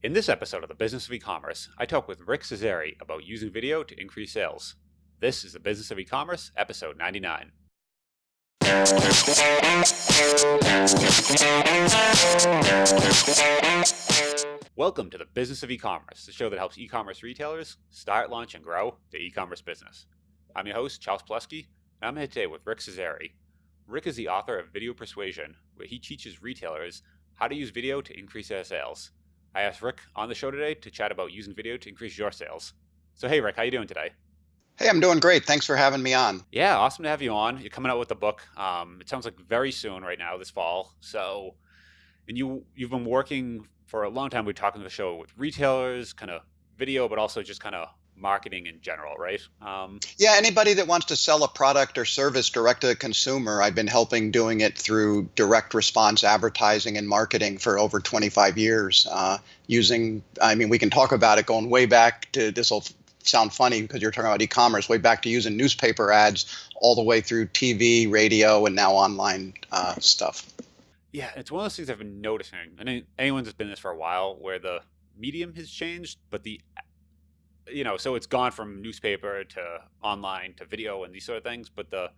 In this episode of the Business of E-commerce, I talk with Rick Cesari about using video to increase sales. This is the Business of E-commerce, episode 99. Welcome to the Business of E-commerce, the show that helps e-commerce retailers start, launch, and grow their e-commerce business. I'm your host, Charles Plesky, and I'm here today with Rick Cesari. Rick is the author of Video Persuasion, where he teaches retailers how to use video to increase their sales. I asked Rick on the show today to chat about using video to increase your sales. So hey Rick, how you doing today? Hey, I'm doing great. Thanks for having me on. Yeah, awesome to have you on. You're coming out with a book. It sounds like very soon right now, this fall. So, and you've been working for a long time. We're talking to the show with retailers, kind of video, but also just kind of marketing in general, right? Yeah, anybody that wants to sell a product or service direct to the consumer, I've been helping doing it through direct response advertising and marketing for over 25 years. We can talk about it going way back to, this will sound funny because you're talking about e-commerce, way back to using newspaper ads all the way through TV, radio, and now online stuff. Yeah, it's one of those things I've been noticing. And anyone that's been in this for a while where the medium has changed, but so it's gone from newspaper to online to video and these sort of things, but the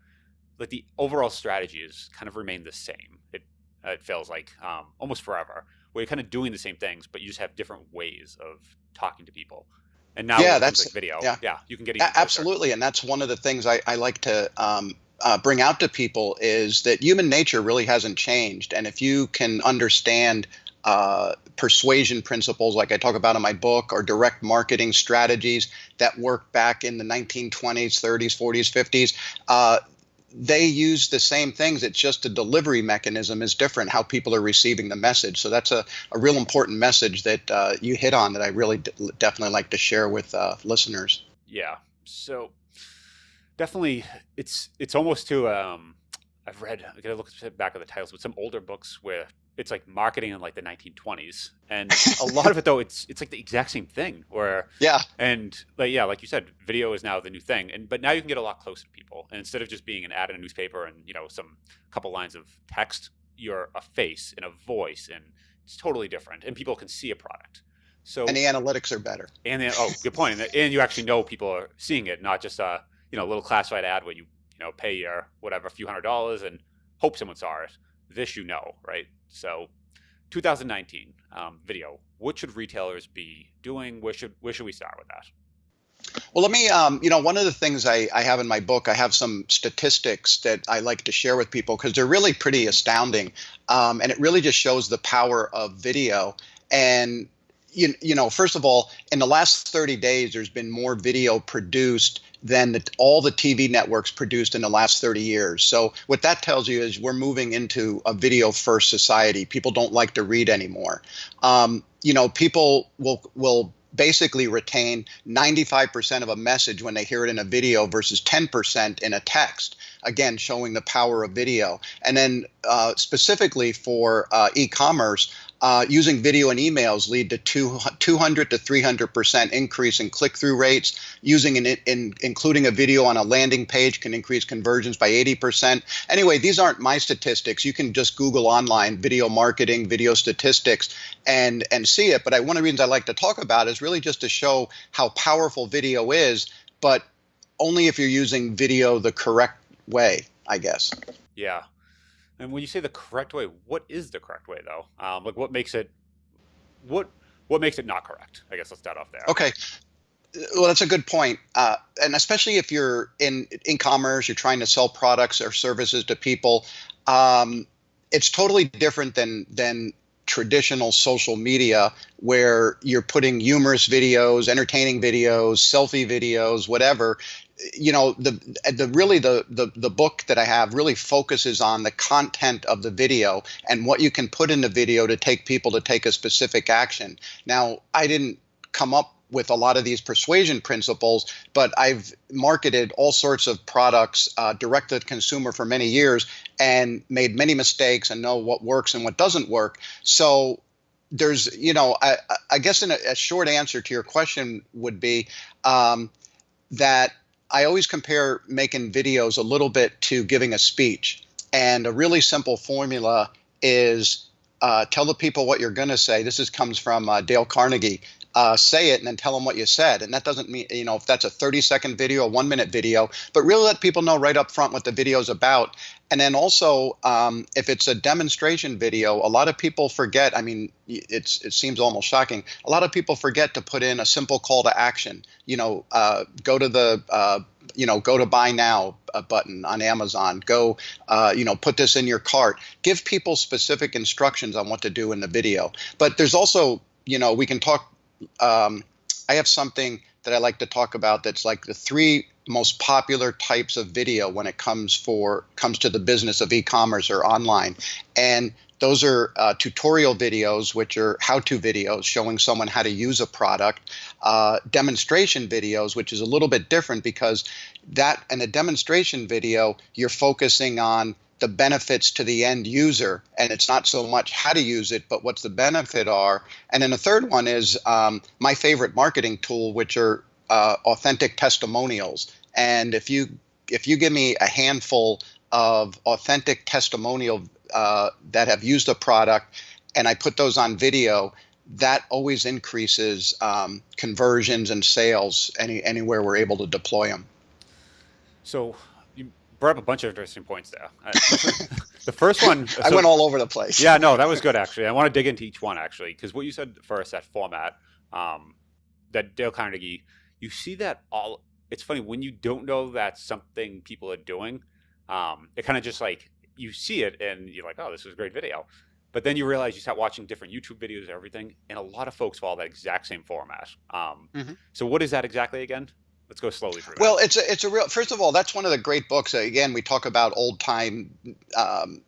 overall strategy has kind of remained the same. It feels like almost forever, where you're kind of doing the same things, but you just have different ways of talking to people. And now with things like video, you can get even closer. Absolutely, and that's one of the things I like to bring out to people is that human nature really hasn't changed, and if you can understand persuasion principles like I talk about in my book, or direct marketing strategies that work back in the 1920s, 30s, 40s, 50s. They use the same things. It's just the delivery mechanism is different, how people are receiving the message. So that's a real important message that you hit on that I really definitely like to share with listeners. Yeah. So definitely it's almost to, I've read, I gotta look back at the titles, but some older books where it's like marketing in like the 1920s, and a lot of it though it's like the exact same thing. Like you said, video is now the new thing, but now you can get a lot closer to people, and instead of just being an ad in a newspaper and some couple lines of text, you're a face and a voice, and it's totally different, and people can see a product. So and the analytics are better. And then good point, and you actually know people are seeing it, not just a little classified ad where you pay your whatever, a few $100s and hope someone saw it. This right? So 2019 video, what should retailers be doing? Where should we start with that? Well, let me, one of the things I have in my book, I have some statistics that I like to share with people because they're really pretty astounding. And it really just shows the power of video. And, first of all, in the last 30 days, there's been more video produced than all the TV networks produced in the last 30 years. So what that tells you is we're moving into a video-first society. People don't like to read anymore. People will basically retain 95% of a message when they hear it in a video versus 10% in a text. Again, showing the power of video. And then specifically for e-commerce, using video and emails lead to 200 to 300% increase in click-through rates. Including a video on a landing page can increase conversions by 80%. Anyway, these aren't my statistics. You can just Google online video marketing, video statistics, and see it. But one of the reasons I like to talk about is really just to show how powerful video is, but only if you're using video the correct way, I guess. Yeah. And when you say the correct way, what is the correct way though? What makes it not correct? I guess let's start off there. Okay. Well, that's a good point. And especially if you're in e-commerce, you're trying to sell products or services to people, it's totally different than traditional social media where you're putting humorous videos, entertaining videos, selfie videos, whatever. The book that I have really focuses on the content of the video and what you can put in the video to take people to take a specific action. Now, I didn't come up with a lot of these persuasion principles, but I've marketed all sorts of products direct to the consumer for many years and made many mistakes and know what works and what doesn't work. So there's, I guess a short answer to your question would be that I always compare making videos a little bit to giving a speech. And a really simple formula is tell the people what you're going to say. Comes from Dale Carnegie. Say it and then tell them what you said. And that doesn't mean, if that's a 30-second video, a 1-minute video, but really let people know right up front what the video is about. And then also, if it's a demonstration video, a lot of people forget. I mean, it seems almost shocking. A lot of people forget to put in a simple call to action. Go to the go to buy now button on Amazon. Go, put this in your cart. Give people specific instructions on what to do in the video. But there's also, we can talk. I have something that I like to talk about that's like the 3 most popular types of video when it comes to the business of e-commerce or online. And those are tutorial videos, which are how-to videos showing someone how to use a product, demonstration videos, which is a little bit different because that in a demonstration video, you're focusing on the benefits to the end user, and it's not so much how to use it, but what's the benefit are. And then the third one is my favorite marketing tool, which are authentic testimonials. And if you give me a handful of authentic testimonial that have used a product, and I put those on video, that always increases conversions and sales anywhere we're able to deploy them. So you brought up a bunch of interesting points there. The first one, I went all over the place. Yeah, no, that was good actually. I want to dig into each one actually, because what you said first, that format, that Dale Carnegie, you see that all. It's funny when you don't know that's something people are doing. It kind of just like you see it and you're like, oh, this is a great video. But then you realize you start watching different YouTube videos and everything, and a lot of folks follow that exact same format. So what is that exactly again? Let's go slowly through that. Well, it's a real. First of all, that's one of the great books. Again, we talk about old time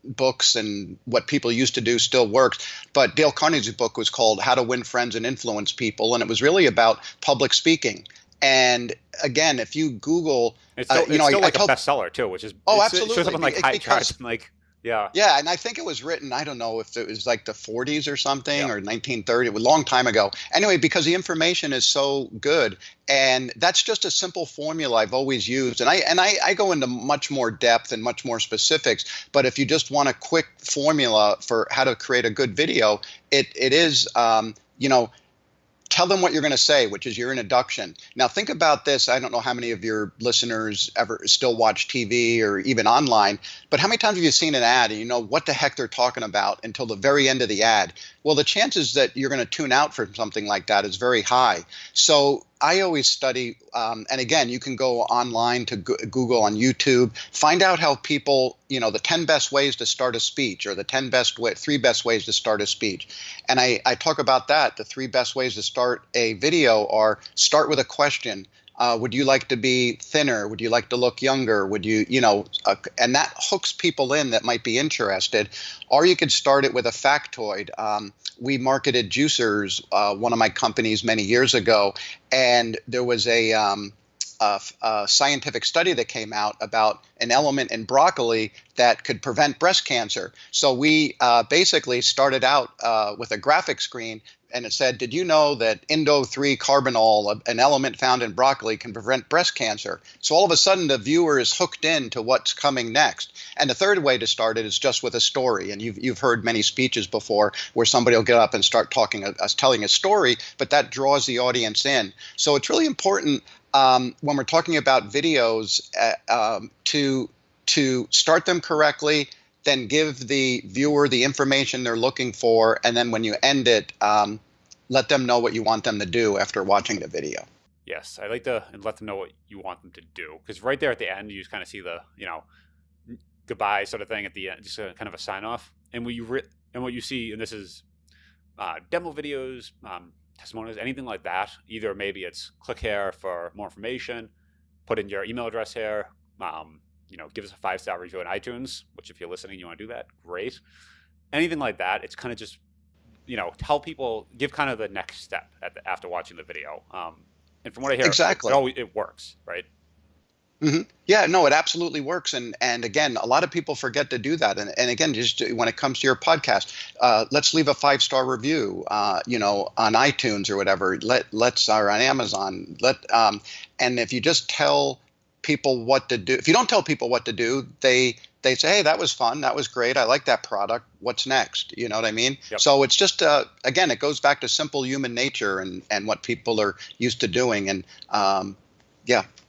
books and what people used to do still works. But Dale Carnegie's book was called How to Win Friends and Influence People, and it was really about public speaking. And again, if you Google, it's still like a bestseller too, which is absolutely. It shows up on like high charts, like. Yeah. Yeah, and I think it was written, I don't know if it was like the 40s or something, or 1930, it was a long time ago. Anyway, because the information is so good, and that's just a simple formula I've always used. And I go into much more depth and much more specifics, but if you just want a quick formula for how to create a good video, it is, tell them what you're going to say, which is your introduction. Now, think about this. I don't know how many of your listeners ever still watch TV or even online, but how many times have you seen an ad and you know what the heck they're talking about until the very end of the ad? Well, the chances that you're going to tune out from something like that is very high. So I always study, and again, you can go online to Google on YouTube, find out how people, the 10 best ways to start a speech, or the 3 best ways to start a speech. And I talk about that. The 3 best ways to start a video are start with a question. Would you like to be thinner? Would you like to look younger? Would you, and that hooks people in that might be interested. Or you could start it with a factoid. We marketed juicers, one of my companies many years ago, and there was a scientific study that came out about an element in broccoli that could prevent breast cancer. So we basically started out with a graphic screen, and it said, did you know that Indo-3-carbinol, an element found in broccoli, can prevent breast cancer? So all of a sudden, the viewer is hooked into what's coming next. And the third way to start it is just with a story. And you've heard many speeches before where somebody will get up and start telling a story, but that draws the audience in. So it's really important when we're talking about videos to start them correctly, then give the viewer the information they're looking for, and then when you end it, let them know what you want them to do after watching the video. Yes, I like to let them know what you want them to do, because right there at the end, you just kind of see the goodbye sort of thing at the end, just kind of a sign off. And what you see, and this is demo videos, testimonials, anything like that. Either maybe it's click here for more information, put in your email address here. Give us a 5-star review on iTunes, which if you're listening, you want to do that, great. Anything like that, it's kind of just, tell people, give kind of the next step after watching the video. And from what I hear, exactly, it works, right? Mm-hmm. Yeah, no, it absolutely works. And again, a lot of people forget to do that. And again, just when it comes to your podcast, let's leave a 5-star review, on iTunes or whatever. Or on Amazon. And if you just tell people what to do, if you don't tell people what to do, they say, hey, that was fun, that was great, I like that product, what's next? You know what I mean? Yep. So it's just again, it goes back to simple human nature and what people are used to doing. And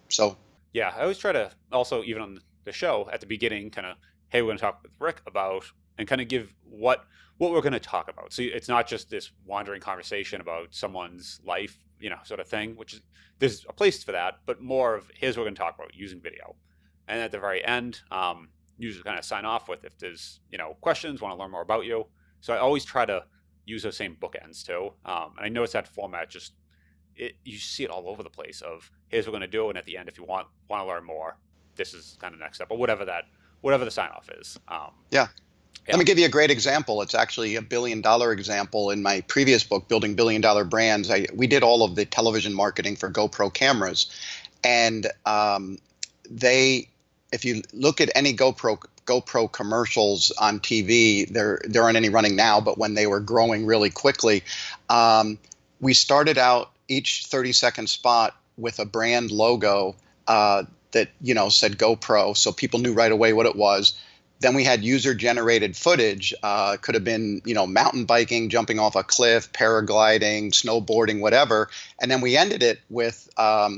so yeah, I always try to also, even on the show at the beginning, kind of, hey, we're going to talk with Rick about, and kind of give what we're going to talk about. So it's not just this wandering conversation about someone's life, sort of thing, which is, there's a place for that, but more of, here's what we're going to talk about using video. And at the very end, usually kind of sign off with, if there's, questions, want to learn more about you. So I always try to use those same bookends too. And I notice that format just, you see it all over the place of, here's what we're going to do. And at the end, if you want to learn more, this is kind of next step, or whatever the sign off is. Yeah. Let me give you a great example. It's actually a $1 billion example. In my previous book, Building $1 Billion Brands, we did all of the television marketing for GoPro cameras. And if you look at any GoPro commercials on TV, there aren't any running now, but when they were growing really quickly, we started out each 30-second spot with a brand logo that said GoPro, so people knew right away what it was. Then we had user-generated footage. Could have been, mountain biking, jumping off a cliff, paragliding, snowboarding, whatever. And then we ended it with a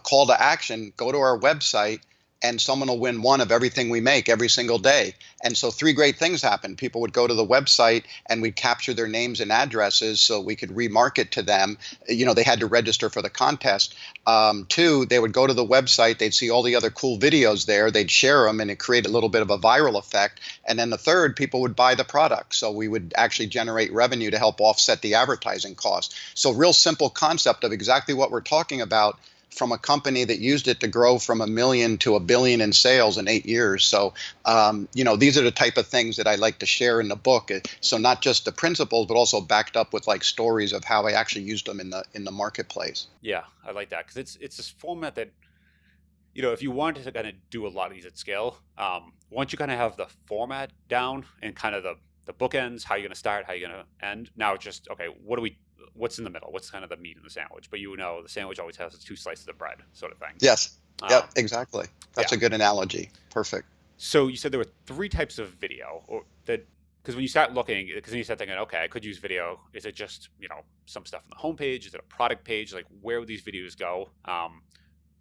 call to action. Go to our website, and someone will win one of everything we make every single day. And so 3 great things happened. People would go to the website, and we'd capture their names and addresses so we could remarket to them. They had to register for the contest. 2, they would go to the website, they'd see all the other cool videos there, they'd share them, and it created a little bit of a viral effect. And then the 3rd, people would buy the product. So we would actually generate revenue to help offset the advertising cost. So real simple concept of exactly what we're talking about, from a company that used it to grow from $1 million to $1 billion in sales in 8 years. So, these are the type of things that I like to share in the book. So not just the principles, but also backed up with like stories of how I actually used them in the marketplace. Yeah, I like that, because it's this format that, if you wanted to kind of do a lot of these at scale, once you kind of have the format down and kind of the bookends, how you're going to start, how you're going to end, now it's just, okay, what's in the middle? What's kind of the meat in the sandwich? But the sandwich always has 2 slices of bread, sort of thing. Yes. Yep. Exactly. That's a good analogy. Perfect. So you said there were 3 types of video, because when you start looking, because then you start thinking, okay, I could use video. Is it just, some stuff on the homepage? Is it a product page? Like, where would these videos go?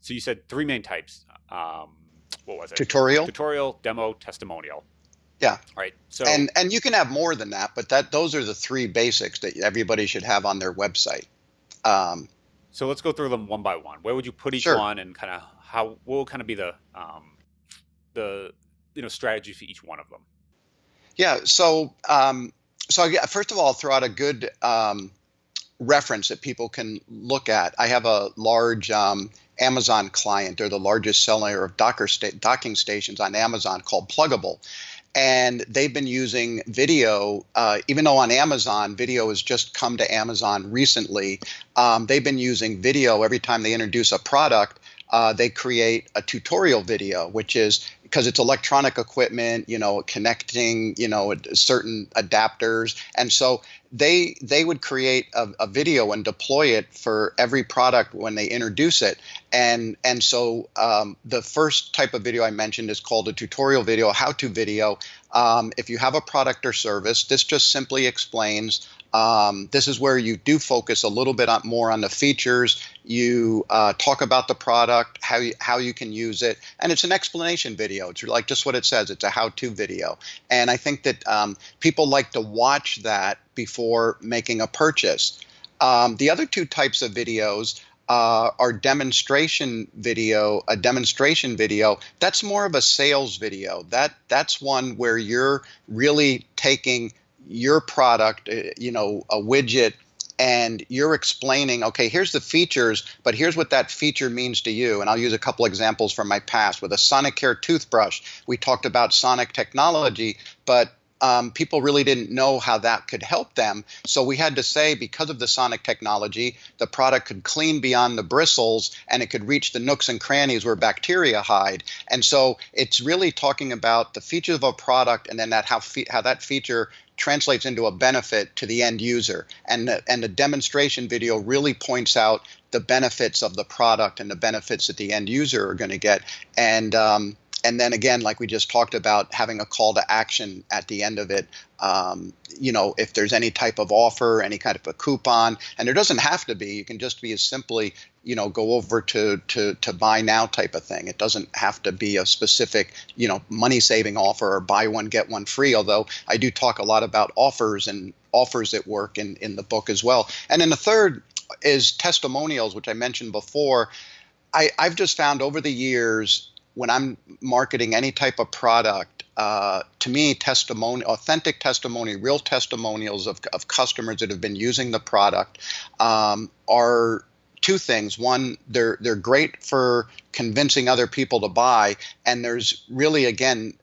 So you said 3 main types. What was it? Tutorial, demo, testimonial. Yeah. All right. So and you can have more than that, but those are the 3 basics that everybody should have on their website. So let's go through them one by one. Where would you put each one, and kind of what would kind of be the strategy for each one of them? Yeah. So first of all, I'll throw out a good reference that people can look at. I have a large Amazon client. They're the largest seller of docking stations on Amazon, called Pluggable. And they've been using video, even though on Amazon, video has just come to Amazon recently. They've been using video every time they introduce a product. They create a tutorial video, which is, because it's electronic equipment, connecting, certain adapters. And so they would create a video and deploy it for every product when they introduce it. And so the first type of video I mentioned is called a tutorial video, a how-to video. If you have a product or service, this just simply explains, this is where you do focus a little bit more on the features. You talk about the product, how you can use it, and it's an explanation video. It's like just what it says. It's a how-to video, and I think that people like to watch that before making a purchase. The other 2 types of videos are demonstration video. A demonstration video, that's more of a sales video. That's one where you're really taking your product, a widget, and you're explaining, okay, here's the features, but here's what that feature means to you. And I'll use a couple examples from my past. With a Sonicare toothbrush, we talked about sonic technology, but people really didn't know how that could help them. So we had to say, because of the sonic technology, the product could clean beyond the bristles, and it could reach the nooks and crannies where bacteria hide. And so it's really talking about the features of a product, and then how that feature translates into a benefit to the end user. And the demonstration video really points out the benefits of the product and the benefits that the end user are going to get. And then again, like we just talked about, having a call to action at the end of it. If there's any type of offer, any kind of a coupon, and there doesn't have to be. You can just be as simply, go over to buy now type of thing. It doesn't have to be a specific, money saving offer or buy one get one free. Although I do talk a lot about offers and offers that work in the book as well. And then the third is testimonials, which I mentioned before. I've just found over the years, when I'm marketing any type of product, to me, authentic testimony, real testimonials of customers that have been using the product are two things. One, they're great for convincing other people to buy. And there's really, again,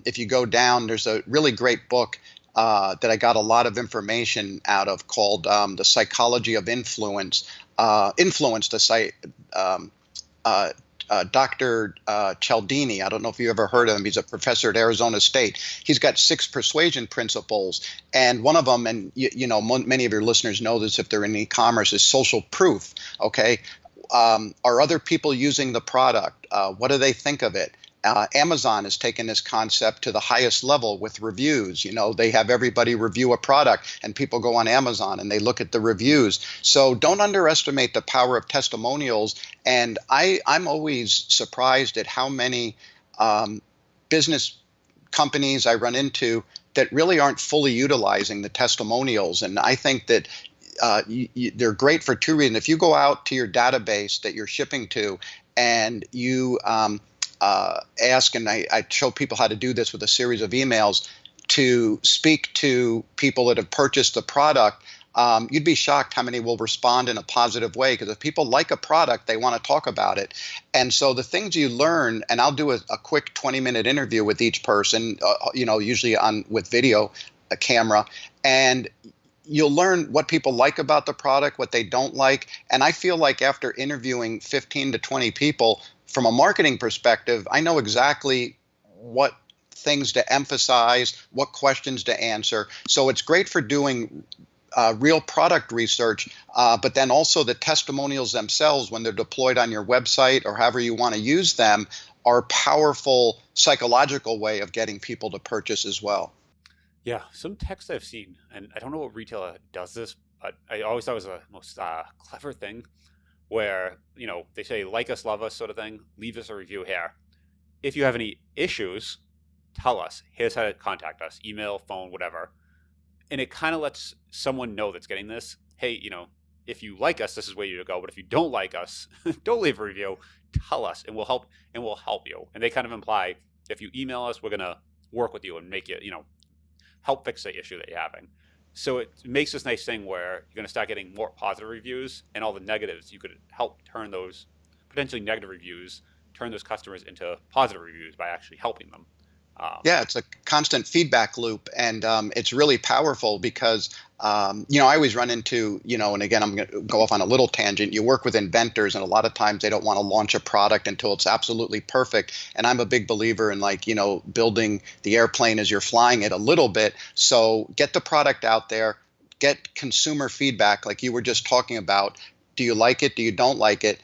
if you go down, there's a really great book that I got a lot of information out of called The Psychology of Influence. Dr. Cialdini. I don't know if you ever heard of him. He's a professor at Arizona State. He's got 6 persuasion principles. And one of them, and many of your listeners know this if they're in e-commerce, is social proof. Okay. Are other people using the product? What do they think of it? Amazon has taken this concept to the highest level with reviews. They have everybody review a product, and people go on Amazon and they look at the reviews. So don't underestimate the power of testimonials. And I'm always surprised at how many business companies I run into that really aren't fully utilizing the testimonials. And I think that they're great for two reasons. If you go out to your database that you're shipping to and you ask, and I show people how to do this with a series of emails, to speak to people that have purchased the product, you'd be shocked how many will respond in a positive way, because if people like a product, they want to talk about it. And so the things you learn, and I'll do a quick 20-minute interview with each person, usually with video, a camera, and you'll learn what people like about the product, what they don't like. And I feel like after interviewing 15 to 20 people, from a marketing perspective, I know exactly what things to emphasize, what questions to answer. So it's great for doing real product research, but then also the testimonials themselves, when they're deployed on your website or however you want to use them, are a powerful psychological way of getting people to purchase as well. Yeah, some text I've seen, and I don't know what retailer does this, but I always thought it was the most clever thing, where, they say, like us, love us sort of thing, leave us a review here. If you have any issues, tell us. Here's how to contact us, email, phone, whatever. And it kind of lets someone know that's getting this, hey, if you like us, this is where you go. But if you don't like us, don't leave a review. Tell us, and we'll help you. And they kind of imply, if you email us, we're going to work with you and make you, help fix the issue that you're having. So it makes this nice thing where you're going to start getting more positive reviews, and all the negatives, you could help turn those potentially negative reviews, turn those customers into positive reviews by actually helping them. Yeah, it's a constant feedback loop, and it's really powerful because, I always run into, and again, I'm going to go off on a little tangent. You work with inventors, and a lot of times they don't want to launch a product until it's absolutely perfect. And I'm a big believer in building the airplane as you're flying it a little bit. So get the product out there, get consumer feedback like you were just talking about. Do you like it? Do you don't like it?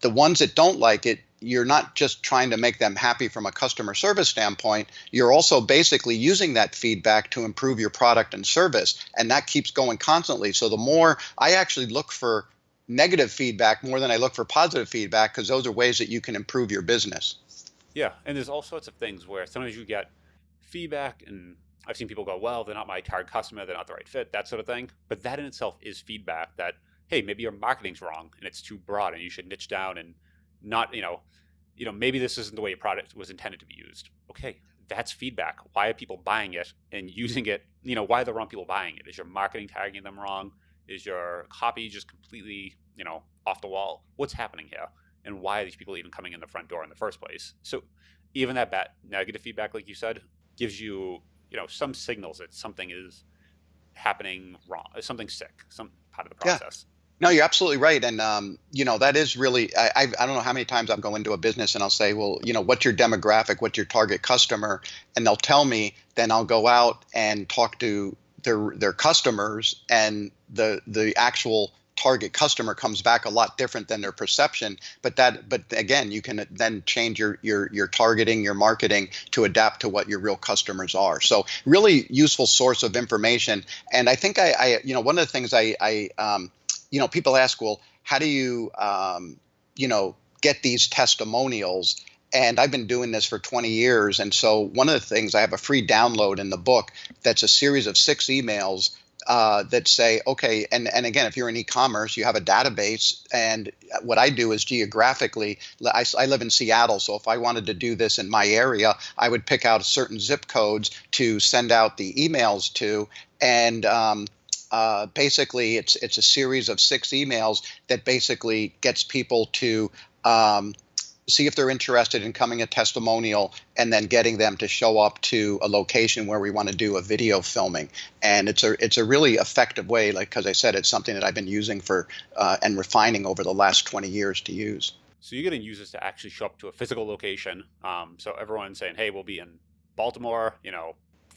The ones that don't like it, you're not just trying to make them happy from a customer service standpoint. You're also basically using that feedback to improve your product and service. And that keeps going constantly. So the more I actually look for negative feedback more than I look for positive feedback, because those are ways that you can improve your business. Yeah. And there's all sorts of things where sometimes you get feedback, and I've seen people go, well, they're not my target customer, they're not the right fit, that sort of thing. But that in itself is feedback that, hey, maybe your marketing's wrong and it's too broad and you should niche down and not, maybe this isn't the way your product was intended to be used. Okay, that's feedback. Why are people buying it and using it? Why are the wrong people buying it? Is your marketing tagging them wrong? Is your copy just completely, off the wall? What's happening here? And why are these people even coming in the front door in the first place? So even that negative feedback, like you said, gives you, some signals that something is happening wrong, something sick, some part of the process. Yeah. No, you're absolutely right. And, that is really, I don't know how many times I'll go into a business and I'll say, well, what's your demographic? What's your target customer? And they'll tell me, then I'll go out and talk to their customers, and the actual target customer comes back a lot different than their perception. But again, you can then change your targeting, your marketing to adapt to what your real customers are. So really useful source of information. And I think one of the things people ask, well, how do you get these testimonials? And I've been doing this for 20 years. And so one of the things, I have a free download in the book that's a series of 6 emails that say, okay, and again, if you're in e-commerce, you have a database. And what I do is geographically, I live in Seattle. So if I wanted to do this in my area, I would pick out certain zip codes to send out the emails to. And basically, it's a series of 6 emails that basically gets people to see if they're interested in coming a testimonial, and then getting them to show up to a location where we want to do a video filming. And it's a really effective way, like, because I said, it's something that I've been using for and refining over the last 20 years to use. So you're getting users to actually show up to a physical location. So everyone's saying, hey, we'll be in Baltimore,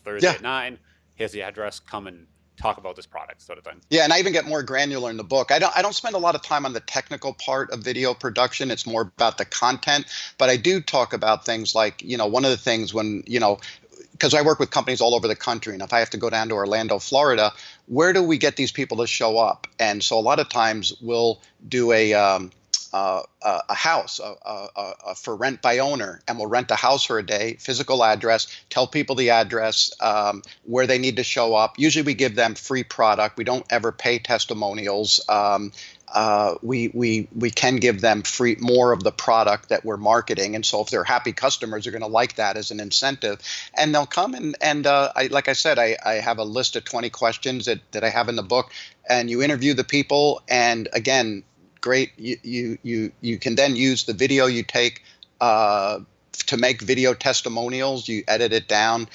Thursday at 9. Here's the address. Come and talk about this product, sort of thing. Yeah, and I even get more granular in the book. I don't spend a lot of time on the technical part of video production. It's more about the content. But I do talk about things like, one of the things when, because I work with companies all over the country, and if I have to go down to Orlando, Florida, where do we get these people to show up? And so a lot of times we'll do a house for rent by owner, and we'll rent a house for a day, physical address, tell people the address, where they need to show up. Usually we give them free product. We don't ever pay testimonials. We can give them free more of the product that we're marketing. And so if they're happy customers, they're going to like that as an incentive, and they'll come and like I said, I have a list of 20 questions that I have in the book, and you interview the people. And again, great. You can then use the video you take to make video testimonials. You edit it down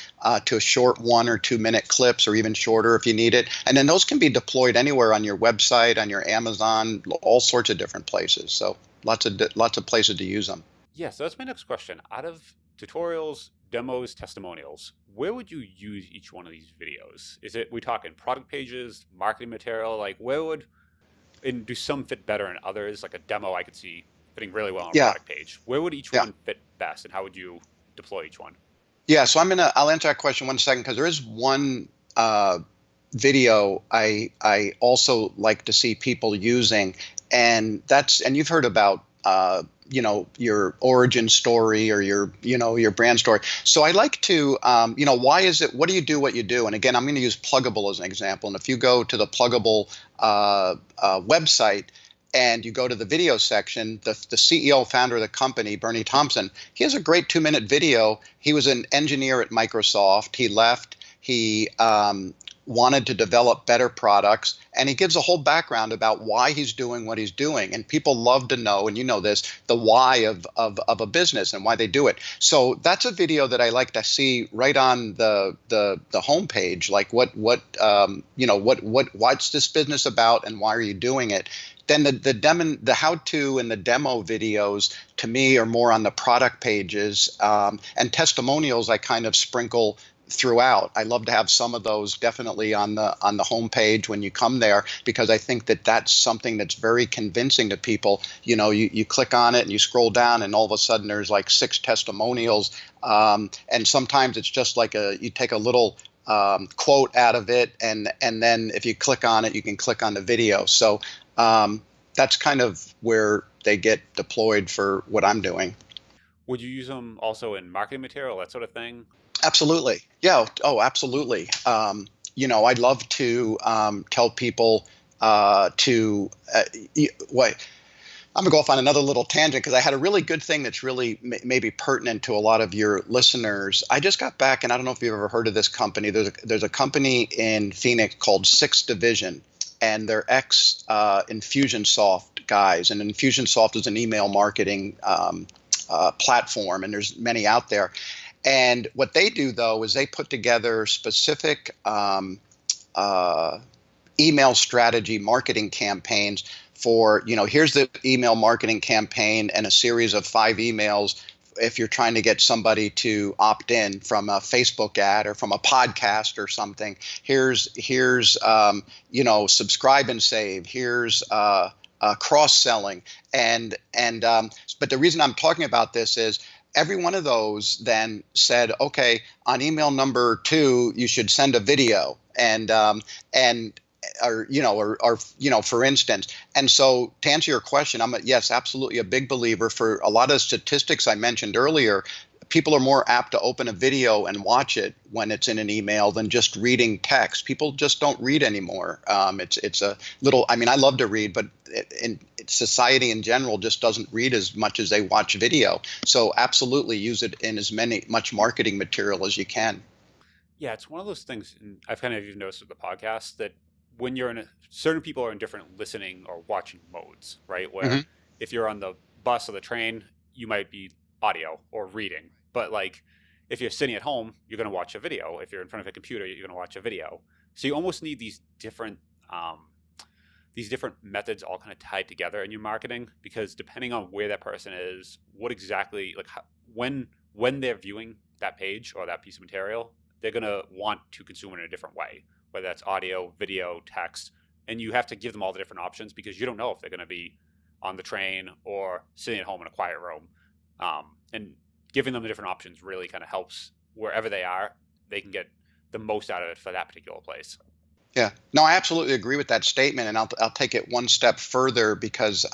to a short 1 or 2 minute clips, or even shorter if you need it. And then those can be deployed anywhere on your website, on your Amazon, all sorts of different places. So lots of places to use them. Yeah. So that's my next question. Out of tutorials, demos, testimonials, where would you use each one of these videos? We talking product pages, marketing material? Like and do some fit better than others? Like a demo I could see fitting really well on a product page. Where would each one fit best, and how would you deploy each one? Yeah, so I'll answer that question 1 second, because there is one video I also like to see people using, and you've heard about your origin story, or your brand story. So I like to why is it, what do you do what you do? And again, I'm going to use Pluggable as an example. And if you go to the Pluggable website and you go to the video section, the CEO, founder of the company, Bernie Thompson, he has a great 2-minute video. He was an engineer at Microsoft. He left. He wanted to develop better products, and he gives a whole background about why he's doing what he's doing. And people love to know, and the why of a business and why they do it. So that's a video that I like to see right on the homepage. Like what's this business about, and why are you doing it? Then the how-to and the demo videos, to me, are more on the product pages, and testimonials I kind of sprinkle throughout. I love to have some of those definitely on the homepage when you come there, because I think that's something that's very convincing to people. You click on it and you scroll down, and all of a sudden there's like 6 testimonials, and sometimes it's just like you take a little quote out of it, and then if you click on it, you can click on the video. So that's kind of where they get deployed for what I'm doing. Would you use them also in marketing material, that sort of thing? Absolutely. Yeah. Oh, absolutely. I'd love to tell people I'm going to go off on another little tangent, because I had a really good thing that's really maybe pertinent to a lot of your listeners. I just got back, and I don't know if you've ever heard of this company. There's a company in Phoenix called 6th Division, and they're Infusionsoft guys. And Infusionsoft is an email marketing platform, and there's many out there. And what they do, though, is they put together specific email strategy marketing campaigns for, here's the email marketing campaign and a series of 5 emails if you're trying to get somebody to opt in from a Facebook ad or from a podcast or something. Here's subscribe and save. Here's cross selling, but the reason I'm talking about this is every one of those then said, okay, on email number 2, you should send a video, for instance. And so to answer your question, yes, absolutely a big believer. For a lot of statistics I mentioned earlier, people are more apt to open a video and watch it when it's in an email than just reading text. People just don't read anymore. It's a little, I mean, I love to read, but in society in general just doesn't read as much as they watch video. So absolutely use it in much marketing material as you can. Yeah, it's one of those things, and I've kind of even noticed with the podcast that when you're certain people are in different listening or watching modes, right? Where if you're on the bus or the train, you might be audio or reading. But like if you're sitting at home, you're going to watch a video. If you're in front of a computer, you're going to watch a video. So you almost need these different methods all kind of tied together in your marketing, because depending on where that person is, what exactly, like when they're viewing that page or that piece of material, they're going to want to consume it in a different way, whether that's audio, video, text. And you have to give them all the different options, because you don't know if they're going to be on the train or sitting at home in a quiet room. And giving them the different options really kind of helps wherever they are, they can get the most out of it for that particular place. Yeah, no, I absolutely agree with that statement. And I'll take it one step further, because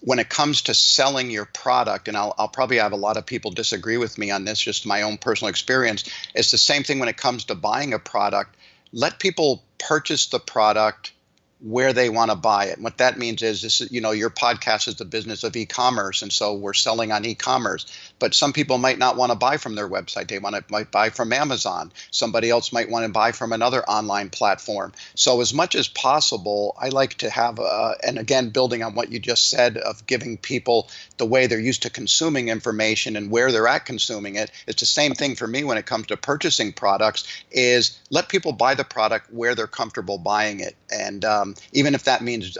when it comes to selling your product, and I'll probably have a lot of people disagree with me on this, just my own personal experience, it's the same thing when it comes to buying a product. Let people purchase the product where they want to buy it. And what that means is this, your podcast is the business of e-commerce. And so we're selling on e-commerce, but some people might not want to buy from their website. They might buy from Amazon. Somebody else might want to buy from another online platform. So as much as possible, I like to have, and again, building on what you just said of giving people the way they're used to consuming information and where they're at consuming it. It's the same thing for me when it comes to purchasing products, is let people buy the product where they're comfortable buying it. And even if that means,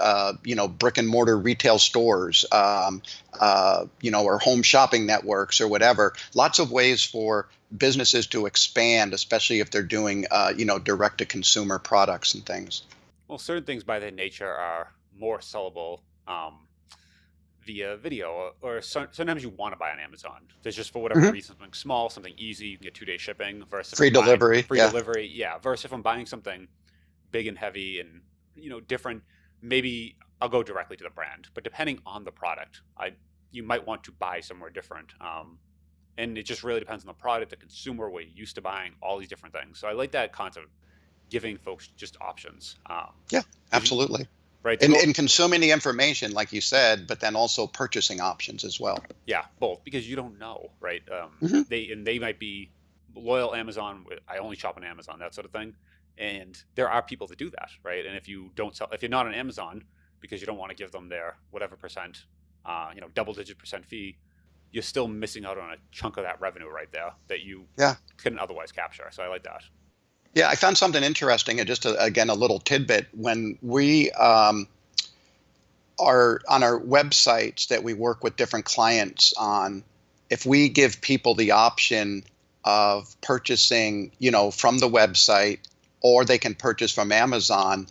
brick and mortar retail stores, or home shopping networks or whatever, lots of ways for businesses to expand, especially if they're doing, direct to consumer products and things. Well, certain things by their nature are more sellable via video, or sometimes you want to buy on Amazon. There's just, for whatever reason, something small, something easy, you can get 2-day shipping versus free delivery. Yeah. Versus if I'm buying something big and heavy and different, maybe I'll go directly to the brand. But depending on the product, you might want to buy somewhere different. And it just really depends on the product, the consumer, what you're used to buying, all these different things. So I like that concept of giving folks just options. Yeah, absolutely. Right. And consuming the information, like you said, but then also purchasing options as well. Yeah, both, because you don't know, right? They might be loyal Amazon. I only shop on Amazon, that sort of thing. And there are people that do that, right? And if you're not on Amazon because you don't want to give them their whatever percent, double-digit percent fee, you're still missing out on a chunk of that revenue right there that you couldn't otherwise capture. So I like that. Yeah, I found something interesting, and just again a little tidbit. When we are on our websites that we work with different clients on, if we give people the option of purchasing, from the website, or they can purchase from Amazon,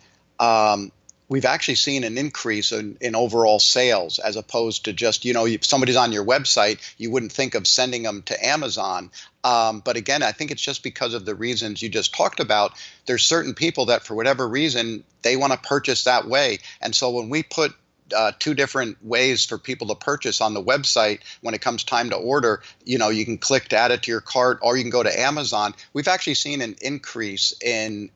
we've actually seen an increase in overall sales, as opposed to just, if somebody's on your website, you wouldn't think of sending them to Amazon. But again, I think it's just because of the reasons you just talked about. There's certain people that for whatever reason, they want to purchase that way. And so when we put 2 different ways for people to purchase on the website, when it comes time to order, you can click to add it to your cart, or you can go to Amazon. We've actually seen an increase in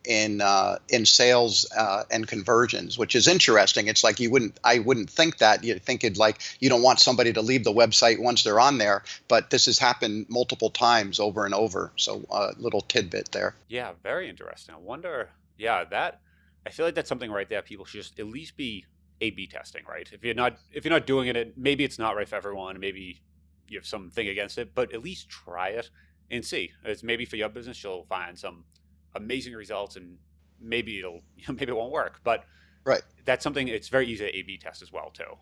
sales and conversions, which is interesting. It's like I wouldn't think that. You'd think you don't want somebody to leave the website once they're on there, but this has happened multiple times over and over. So a little tidbit there. Yeah, very interesting. I wonder. Yeah, I feel like that's something right there. People should just at least be A/B testing, right? If you're not doing it, maybe it's not right for everyone. Maybe you have something against it, but at least try it and see. It's maybe for your business, you'll find some amazing results, and maybe it won't work. But right, that's something. It's very easy to A/B test as well too.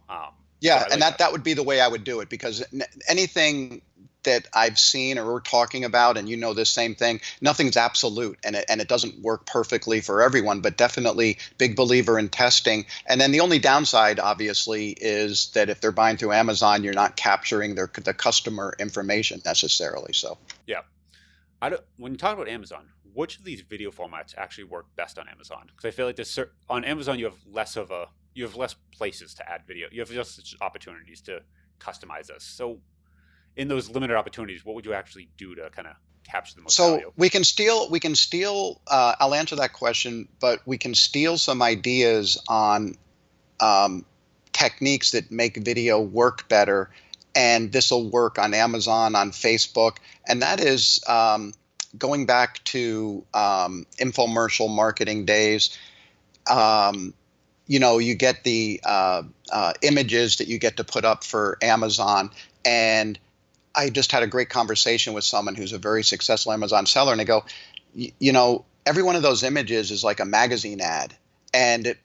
So Yeah, I and like that. that would be the way I would do it, because anything that I've seen or we're talking about, and you know this same thing, nothing's absolute, and it doesn't work perfectly for everyone, but definitely big believer in testing. And then the only downside, obviously, is that if they're buying through Amazon, you're not capturing the customer information necessarily. So. Yeah. I don't, when you talk about Amazon, which of these video formats actually work best on Amazon? Because I feel like on Amazon you have less places to add video. You have just opportunities to customize this. So in those limited opportunities, what would you actually do to kind of capture the most So value? we can steal. I'll answer that question, but we can steal some ideas on um, techniques that make video work better, and this will work on Amazon, on Facebook, and that is going back to infomercial marketing days. Um, you get the images that you get to put up for Amazon, and I just had a great conversation with someone who's a very successful Amazon seller, and they go, every one of those images is like a magazine ad, and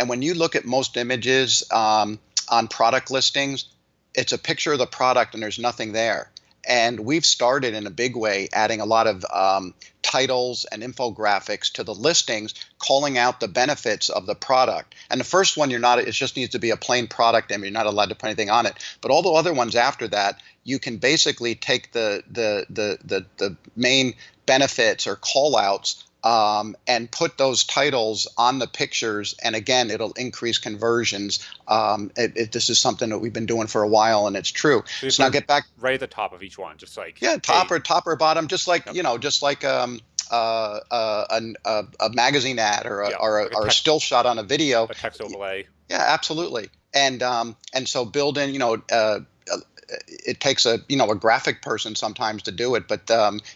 when you look at most images on product listings, it's a picture of the product and there's nothing there. And we've started in a big way adding a lot of titles and infographics to the listings, calling out the benefits of the product. And the first one, it just needs to be a plain product and you're not allowed to put anything on it. But all the other ones after that, you can basically take the main benefits or call outs and put those titles on the pictures, and again, it'll increase conversions. This is something that we've been doing for a while, and it's true. So you So now put get back, right at the top of each one, just like, yeah, hey, top or bottom, yep, just like a magazine ad yeah, like or a still shot on a video. a text overlay. Yeah, absolutely. And so build in, it takes a graphic person sometimes to do it, but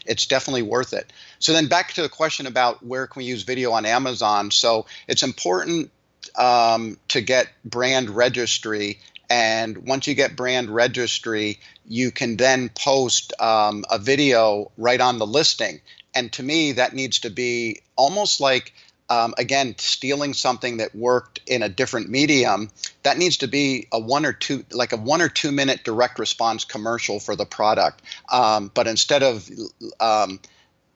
it's definitely worth it. So then back to the question about where can we use video on Amazon. So it's important to get brand registry. And once you get brand registry, you can then post a video right on the listing. And to me, that needs to be almost like, again, stealing something that worked in a different medium. That needs to be a 1 or 2 minute direct response commercial for the product. But instead of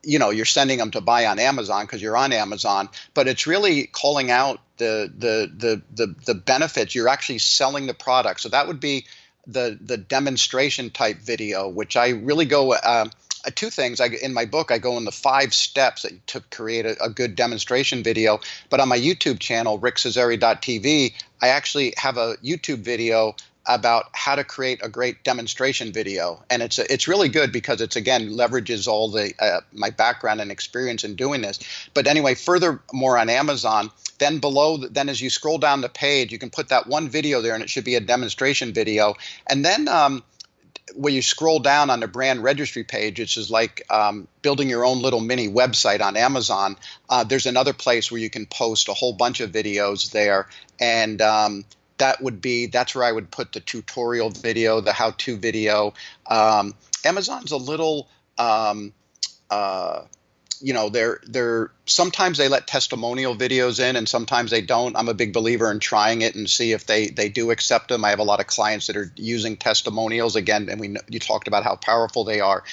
you're sending them to buy on Amazon because you're on Amazon, but it's really calling out the benefits. You're actually selling the product. So that would be the demonstration type video, which I really go two things. In my book, I go in the 5 steps to create a good demonstration video. But on my YouTube channel, rickcesari.tv, I actually have a YouTube video about how to create a great demonstration video, and it's really good because it's, again, leverages all the my background and experience in doing this. But anyway, furthermore, on Amazon, then as you scroll down the page, you can put that one video there, and it should be a demonstration video. And then when you scroll down on the brand registry page, it's just like building your own little mini website on Amazon. There's another place where you can post a whole bunch of videos there, and that's where I would put the tutorial video, the how-to video. Amazon's a little, they're sometimes they let testimonial videos in, and sometimes they don't. I'm a big believer in trying it and see if they do accept them. I have a lot of clients that are using testimonials again, and you talked about how powerful they are.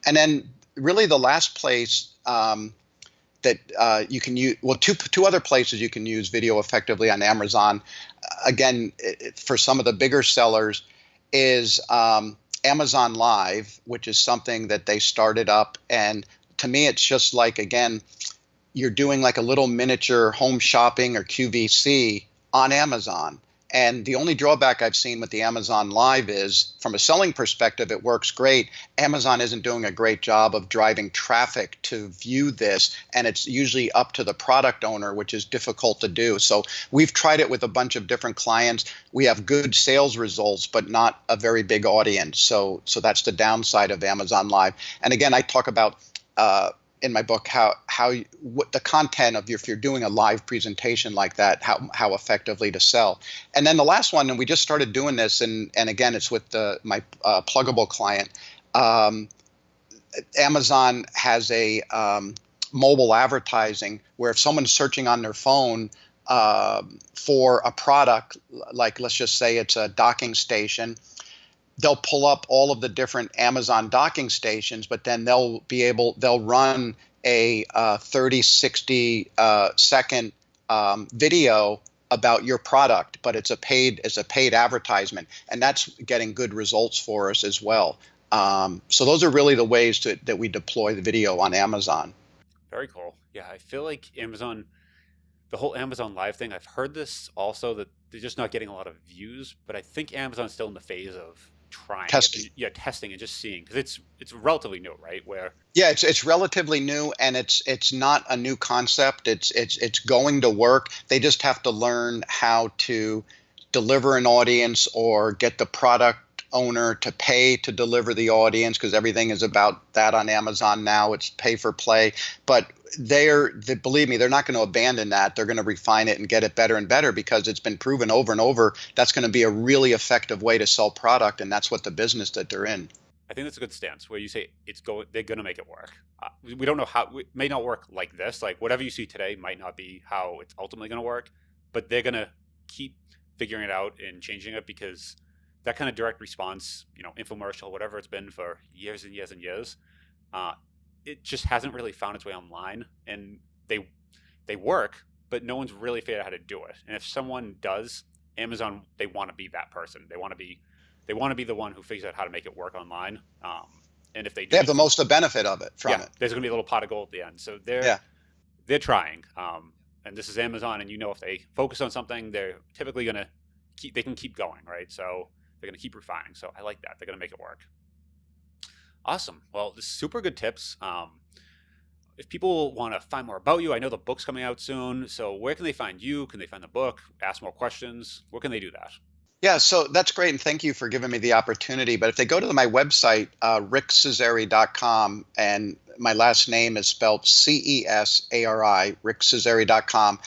And then really the last place that you can use, well, two other places you can use video effectively on Amazon, again, for some of the bigger sellers, is Amazon Live, which is something that they started up. And to me, it's just like, again, you're doing like a little miniature home shopping or QVC on Amazon. And the only drawback I've seen with the Amazon Live is, from a selling perspective, it works great. Amazon isn't doing a great job of driving traffic to view this, and it's usually up to the product owner, which is difficult to do. So we've tried it with a bunch of different clients. We have good sales results, but not a very big audience. So that's the downside of Amazon Live. And again, I talk about in my book what the content of if you're doing a live presentation like that, how effectively to sell. And then the last one, and we just started doing this, and again, it's with my pluggable client. Amazon has a mobile advertising where if someone's searching on their phone for a product, like let's just say it's a docking station, they'll pull up all of the different Amazon docking stations, but then they'll run a 30, 60 second video about your product, but it's a paid advertisement, and that's getting good results for us as well. So those are really the ways that we deploy the video on Amazon. Very cool. Yeah, I feel like Amazon, the whole Amazon Live thing, I've heard this also that they're just not getting a lot of views, but I think Amazon's still in the phase of trying Testing. testing and just seeing, because it's relatively new, right? Yeah, it's relatively new, and it's not a new concept. It's going to work. They just have to learn how to deliver an audience or get the product owner to pay to deliver the audience, because everything is about that on Amazon now. It's pay for play. But believe me, they're not going to abandon that. They're going to refine it and get it better and better, because it's been proven over and over that's going to be a really effective way to sell product, and that's what the business that they're in. I think that's a good stance where you say they're going to make it work. We don't know how. It may not work like this. Like whatever you see today might not be how it's ultimately going to work, but they're going to keep figuring it out and changing it, because that kind of direct response, infomercial, whatever it's been for years and years and years, it just hasn't really found its way online. And they work, but no one's really figured out how to do it. And if someone does, Amazon, they want to be that person. They want to be the one who figures out how to make it work online. And if they do, they have the most benefit of it from it. There's going to be a little pot of gold at the end. So they're trying. And this is Amazon, and if they focus on something, they're typically going to they can keep going, right? So they're going to keep refining. So I like that. They're going to make it work. Awesome. Well, this is super good tips. If people want to find more about you, I know the book's coming out soon. So where can they find you? Can they find the book? Ask more questions? Where can they do that? Yeah, so that's great, and thank you for giving me the opportunity. But if they go to my website, rickcesari.com, and my last name is spelled Cesari, rickcesari.com,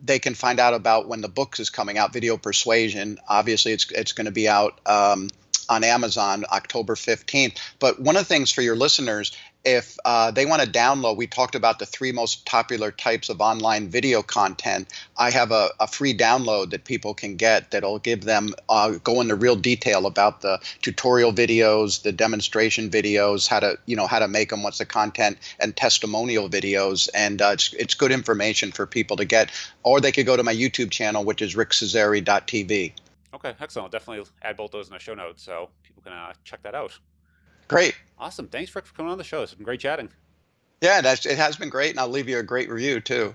they can find out about when the book is coming out, Video Persuasion. Obviously, it's going to be out on Amazon October 15th. But one of the things for your listeners, if they want to download, we talked about the 3 most popular types of online video content. I have a free download that people can get that'll give them go into real detail about the tutorial videos, the demonstration videos, how to make them, what's the content, and testimonial videos. And it's good information for people to get. Or they could go to my YouTube channel, which is rickcesari.tv. Okay, excellent. I'll definitely add both those in the show notes so people can check that out. Great. Awesome. Thanks, Rick, for coming on the show. It's been great chatting. Yeah, it has been great, and I'll leave you a great review, too.